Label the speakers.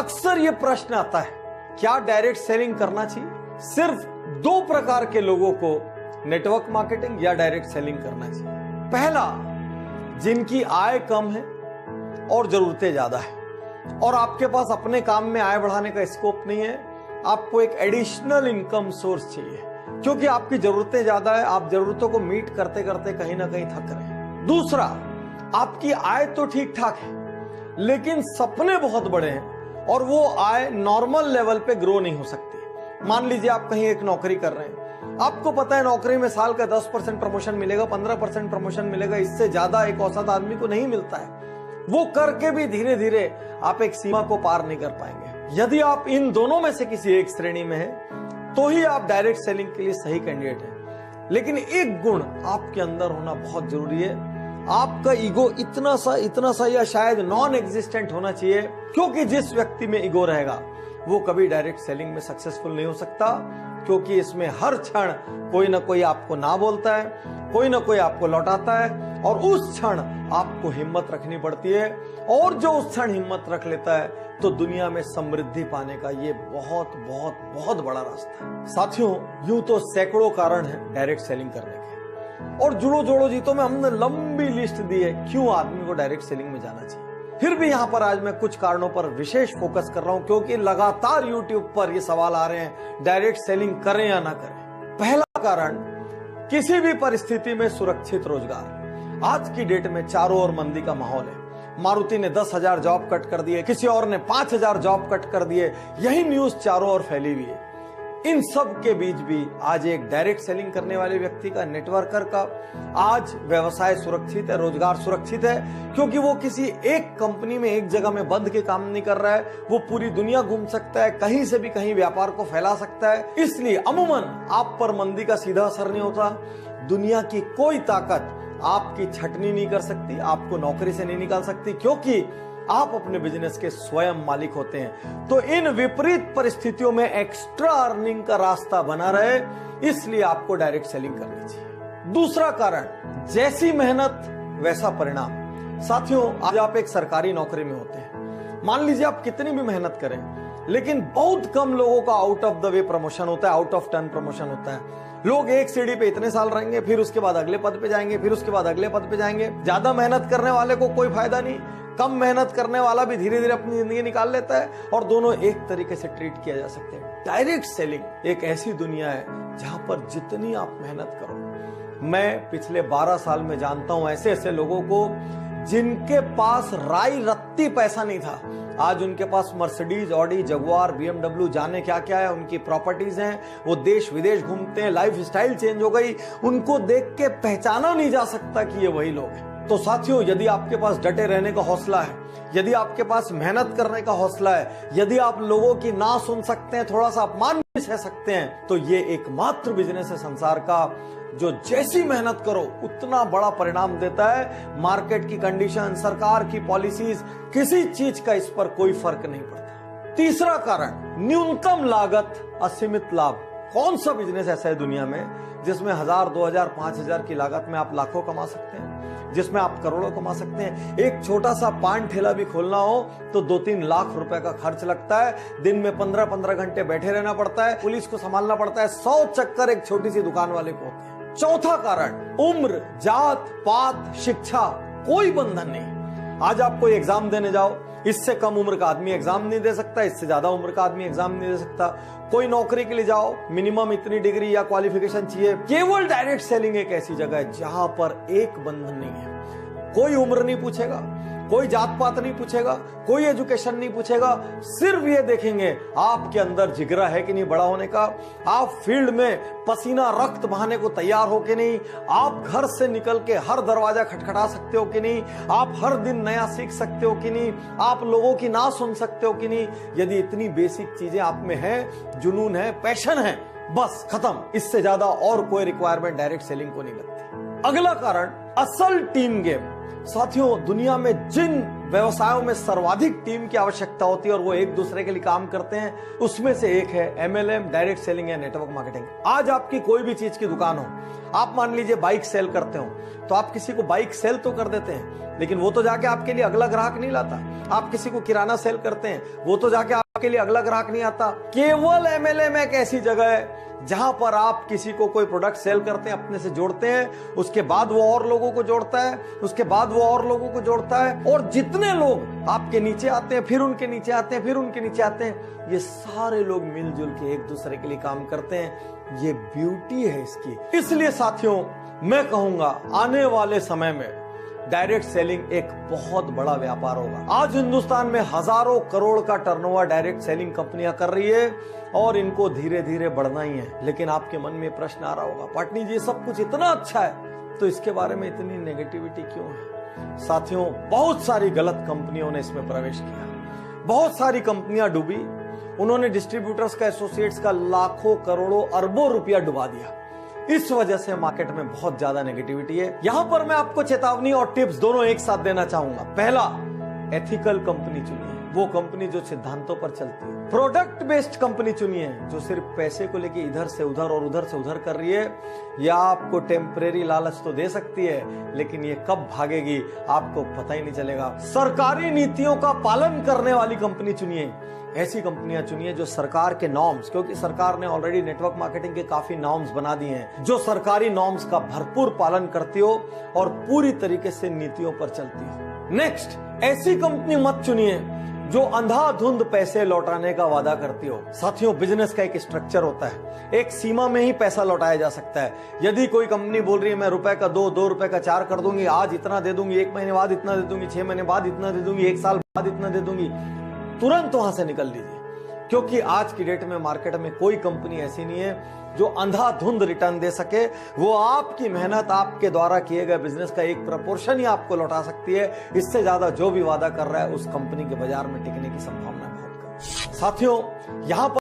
Speaker 1: अक्सर ये प्रश्न आता है, क्या डायरेक्ट सेलिंग करना चाहिए? सिर्फ दो प्रकार के लोगों को नेटवर्क मार्केटिंग या डायरेक्ट सेलिंग करना चाहिए। पहला, जिनकी आय कम है और जरूरतें ज्यादा है और आपके पास अपने काम में आय बढ़ाने का स्कोप नहीं है, आपको एक एडिशनल इनकम सोर्स चाहिए क्योंकि आपकी जरूरतें ज्यादा है, आप जरूरतों को मीट करते करते कहीं ना कहीं थक रहे हैं। दूसरा, आपकी आय तो ठीक ठाक है लेकिन सपने बहुत बड़े हैं और वो आय नॉर्मल लेवल पे ग्रो नहीं हो सकती। मान लीजिए आप कहीं एक नौकरी कर रहे हैं, आपको पता है नौकरी में साल का 10% प्रमोशन मिलेगा, 15% प्रमोशन मिलेगा, इससे ज्यादा एक औसत आदमी को नहीं मिलता है। वो करके भी धीरे धीरे आप एक सीमा को पार नहीं कर पाएंगे। यदि आप इन दोनों में से किसी एक श्रेणी में हैं, तो ही आप डायरेक्ट सेलिंग के लिए सही कैंडिडेट हैं। लेकिन एक गुण आपके अंदर होना बहुत जरूरी है, आपका ईगो इतना सा या शायद नॉन एग्जिस्टेंट होना चाहिए, क्योंकि जिस व्यक्ति में ईगो रहेगा वो कभी डायरेक्ट सेलिंग में सक्सेसफुल नहीं हो सकता, क्योंकि इसमें हर क्षण कोई ना कोई आपको ना बोलता है, कोई ना कोई आपको लौटाता है और उस क्षण आपको हिम्मत रखनी पड़ती है। और जो उस क्षण हिम्मत रख लेता है तो दुनिया में समृद्धि पाने का ये बहुत बहुत बहुत बड़ा रास्ता है। साथियों, यूं तो सैकड़ों कारण हैं डायरेक्ट सेलिंग करने के, और जुड़ो जोड़ो जीतों में हमने लंबी लिस्ट दी है क्यों आदमी को डायरेक्ट सेलिंग में जाना चाहिए। फिर भी यहां पर आज मैं कुछ कारणों पर विशेष फोकस कर रहा हूं क्योंकि लगातार YouTube पर ये सवाल आ रहे हैं, डायरेक्ट सेलिंग करें या ना करें। पहला कारण, किसी भी परिस्थिति में सुरक्षित रोजगार। आज की डेट में चारों ओर मंदी का माहौल है। मारुति ने 10,000 जॉब कट कर दिए, किसी और ने 5,000 जॉब कट कर दिए, यही न्यूज चारों ओर फैली हुई है। इन सब के बीच भी आज एक डायरेक्ट सेलिंग करने वाले व्यक्ति का, नेटवर्कर का आज व्यवसाय सुरक्षित है, रोजगार सुरक्षित है, क्योंकि वो किसी एक कंपनी में एक जगह में बंद के काम नहीं कर रहा है, वो पूरी दुनिया घूम सकता है, कहीं से भी कहीं व्यापार को फैला सकता है। इसलिए अमूमन आप पर मंदी का सीधा असर नहीं होता। दुनिया की कोई ताकत आपकी छटनी नहीं कर सकती, आपको नौकरी से नहीं निकाल सकती, क्योंकि आप अपने बिजनेस के स्वयं मालिक होते हैं। तो इन विपरीत परिस्थितियों में एक्स्ट्रा अर्निंग का रास्ता बना रहे, इसलिए आपको डायरेक्ट सेलिंग करनी चाहिए। दूसरा कारण, जैसी मेहनत वैसा परिणाम। साथियों, आज आप एक सरकारी नौकरी में होते हैं, मान लीजिए आप कितनी भी मेहनत करें, लेकिन बहुत कम लोगों का out of the way promotion होता है, आउट ऑफ टर्न प्रमोशन होता है। लोग एक सीढ़ी पे इतने साल रहेंगे, फिर उसके बाद अगले पद पे जाएंगे, फिर उसके बाद अगले पद पे जाएंगे। ज्यादा मेहनत करने वाले को कोई फायदा नहीं, कम मेहनत करने वाला भी धीरे धीरे अपनी जिंदगी निकाल लेता है, और दोनों एक तरीके से ट्रीट किया जा सकते हैं। डायरेक्ट सेलिंग एक ऐसी दुनिया है जहां पर जितनी आप मेहनत करो, मैं पिछले 12 साल में जानता हूं ऐसे ऐसे लोगों को जिनके पास राई रत्ती पैसा नहीं था, आज उनके पास मर्सिडीज, ऑडी, जगुआर, BMW, जाने क्या क्या है, उनकी प्रॉपर्टीज हैं, वो देश विदेश घूमते हैं, लाइफ स्टाइल चेंज हो गई, उनको देख के पहचाना नहीं जा सकता कि ये वही लोग हैं। तो साथियों, यदि आपके पास डटे रहने का हौसला है, यदि आपके पास मेहनत करने का हौसला है, यदि आप लोगों की ना सुन सकते हैं, थोड़ा सा अपमान भी सह सकते हैं, तो ये एकमात्र बिजनेस है संसार का जो जैसी मेहनत करो उतना बड़ा परिणाम देता है। मार्केट की कंडीशन, सरकार की पॉलिसीज, किसी चीज का इस पर कोई फर्क नहीं पड़ता। तीसरा कारण, न्यूनतम लागत असीमित लाभ। कौन सा बिजनेस ऐसा है दुनिया में जिसमें 1,000, 2,000, 5,000 की लागत में आप लाखों कमा सकते हैं, जिसमें आप करोड़ों कमा सकते हैं? एक छोटा सा पान ठेला भी खोलना हो तो 2-3 लाख रुपए का खर्च लगता है, दिन में 15-15 घंटे बैठे रहना पड़ता है, पुलिस को संभालना पड़ता है, 100 चक्कर एक छोटी सी दुकान वाले को होते हैं। चौथा कारण, उम्र, जात पात, शिक्षा, कोई बंधन नहीं। आज आप कोई एग्जाम देने जाओ, इससे कम उम्र का आदमी एग्जाम नहीं दे सकता, इससे ज्यादा उम्र का आदमी एग्जाम नहीं दे सकता। कोई नौकरी के लिए जाओ, मिनिमम इतनी डिग्री या क्वालिफिकेशन चाहिए। केवल डायरेक्ट सेलिंग एक ऐसी जगह है जहां पर एक बंधन नहीं है। कोई उम्र नहीं पूछेगा, कोई जात पात नहीं पूछेगा, कोई एजुकेशन नहीं पूछेगा, सिर्फ ये देखेंगे आपके अंदर जिगरा है कि नहीं बड़ा होने का, आप फील्ड में पसीना रक्त बहाने को तैयार हो कि नहीं, आप घर से निकल के हर दरवाजा खटखटा सकते हो कि नहीं, आप हर दिन नया सीख सकते हो कि नहीं, आप लोगों की ना सुन सकते हो कि नहीं। यदि इतनी बेसिक चीजें आप में है, जुनून है, पैशन है, बस खत्म। इससे ज्यादा और कोई रिक्वायरमेंट डायरेक्ट सेलिंग को नहीं लगती। अगला कारण, असल टीम गेम। साथियों, दुनिया में जिन व्यवसायों में सर्वाधिक टीम की आवश्यकता होती है और वो एक दूसरे के लिए काम करते हैं, उसमें से एक है MLM, डायरेक्ट सेलिंग या नेटवर्क मार्केटिंग। आज आपकी कोई भी चीज की दुकान हो, आप मान लीजिए बाइक सेल करते हो, तो आप किसी को बाइक सेल तो कर देते हैं, लेकिन वो तो जाके आपके लिए अगला ग्राहक नहीं लाता। आप किसी को किराना सेल करते हैं, वो तो जाके आपके लिए अगला ग्राहक नहीं आता। केवल MLM एक ऐसी जगह है जहां पर आप किसी को कोई प्रोडक्ट सेल करते हैं, अपने से जोड़ते हैं, उसके बाद वो और लोगों को जोड़ता है, उसके बाद वो और लोगों को जोड़ता है, और जितने लोग आपके नीचे आते हैं, फिर उनके नीचे आते हैं, फिर उनके नीचे आते हैं, ये सारे लोग मिलजुल के एक दूसरे के लिए काम करते हैं। ये ब्यूटी है इसकी। इसलिए साथियों, मैं कहूंगा आने वाले समय में डायरेक्ट सेलिंग एक बहुत बड़ा व्यापार होगा। आज हिंदुस्तान में हजारों करोड़ का टर्नओवर डायरेक्ट सेलिंग कंपनियां कर रही है और इनको धीरे धीरे बढ़ना ही है। लेकिन आपके मन में प्रश्न आ रहा होगा, पाटनी जी सब कुछ इतना अच्छा है तो इसके बारे में इतनी नेगेटिविटी क्यों है? साथियों, बहुत सारी गलत कंपनियों ने इसमें प्रवेश किया, बहुत सारी कंपनियां डूबी, उन्होंने डिस्ट्रीब्यूटर्स का, एसोसिएट्स का लाखों करोड़ों अरबों रुपया डुबा दिया। इस वजह से मार्केट में बहुत ज्यादा नेगेटिविटी है। यहां पर मैं आपको चेतावनी और टिप्स दोनों एक साथ देना चाहूंगा। पहला, एथिकल कंपनी चुनिए, वो कंपनी जो सिद्धांतों पर चलती है। प्रोडक्ट बेस्ड कंपनी चुनिए, जो सिर्फ पैसे को लेके इधर से उधर और उधर से उधर कर रही है। या आपको टेम्परेरी लालच तो दे सकती है, लेकिन ये कब भागेगी आपको पता ही नहीं चलेगा। सरकारी नीतियों का पालन करने वाली कंपनी चुनिए। ऐसी कंपनियां चुनिए जो सरकार के नॉर्म्स, क्योंकि सरकार ने ऑलरेडी नेटवर्क मार्केटिंग के काफी नॉर्म्स बना दिए हैं, जो सरकारी नॉर्म्स का भरपूर पालन करती हो और पूरी तरीके से नीतियों पर चलती हो। नेक्स्ट, ऐसी कंपनी मत चुनिए जो अंधाधुंध पैसे लौटाने का वादा करती हो। साथियों, बिजनेस का एक स्ट्रक्चर होता है, एक सीमा में ही पैसा लौटाया जा सकता है। यदि कोई कंपनी बोल रही है मैं रुपए का 2 रुपए का 4 कर दूंगी, आज इतना दे दूंगी, 1 महीने बाद इतना दे दूंगी, 6 महीने बाद इतना दे दूंगी, 1 साल बाद इतना दे दूंगी, तुरंत वहां से निकल लीजिए। क्योंकि आज की डेट में मार्केट में कोई कंपनी ऐसी नहीं है जो अंधाधुंध रिटर्न दे सके। वो आपकी मेहनत, आपके द्वारा किए गए बिजनेस का एक प्रपोर्शन ही आपको लौटा सकती है। इससे ज्यादा जो भी वादा कर रहा है उस कंपनी के बाजार में टिकने की संभावना बहुत कम। साथियों, यहां पर